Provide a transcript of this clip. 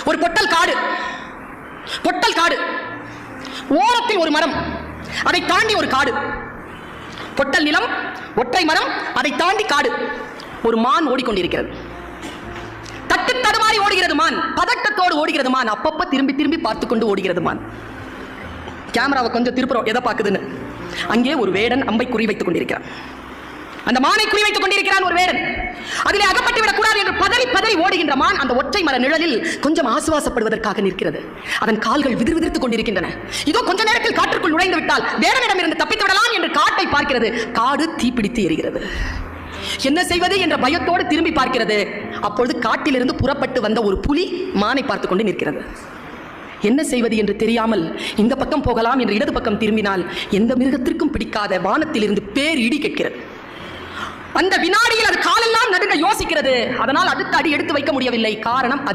ஒரு பொட்டல் காடு, பொட்டல் காடு, ஓரத்தில் ஒரு மரம், அதை தாண்டி ஒரு காடு, பொட்டல் நிலம், ஒற்றை மரம், அதை தாண்டி காடு. ஒரு மான் ஓடிக்கொண்டிருக்கிறது. தட்டு தடுமாறி ஓடுகிறது மான், பதட்டத்தோடு ஓடுகிறது மான், அப்பப்ப திரும்பி திரும்பி பார்த்து கொண்டு ஓடுகிறது மான். கேமராவை கொஞ்சம் திருப்புறோம், எதை பார்க்குதுன்னு. அங்கே ஒரு வேடன் அம்பை குறிவைத்துக் கொண்டிருக்கிறான். அந்த மானை குறிவைத்துக் கொண்டிருக்கிறான் ஒரு வேடன். அதிலே அகப்பட்டு விடக் கூடாது என்று பதறி பதறி ஓடுகின்ற மான் அந்த ஒற்றை மர நிழலில் கொஞ்சம் ஆசுவாசப்படுவதற்காக நிற்கிறது. அதன் கால்கள் விதிர்விதிர்த்துக் கொண்டிருக்கின்றன. இதோ கொஞ்ச நேரத்தில் காற்றுக்குள் நுழைந்து விட்டால் வேடனிடமிருந்து தப்பித்து விடலாம் என்று காட்டை பார்க்கிறது. காடு தீப்பிடித்து எரிகிறது. என்ன செய்வது என்ற பயத்தோடு திரும்பி பார்க்கிறது. அப்பொழுது காட்டிலிருந்து புறப்பட்டு வந்த ஒரு புலி மானை பார்த்துக் கொண்டு நிற்கிறது. என்ன செய்வது என்று தெரியாமல் இந்த பக்கம் போகலாம் என்று இடது பக்கம் திரும்பினால் எந்த மிருகத்திற்கும் பிடிக்காத வானத்தில் இருந்து பேர் இடி கேட்கிறது. அந்த வினாடியில் அது காலெல்லாம் நடுங்க யோசிக்கிறது. அதனால் அடுத்த அடி எடுத்து வைக்க முடியவில்லை. காரணம் அது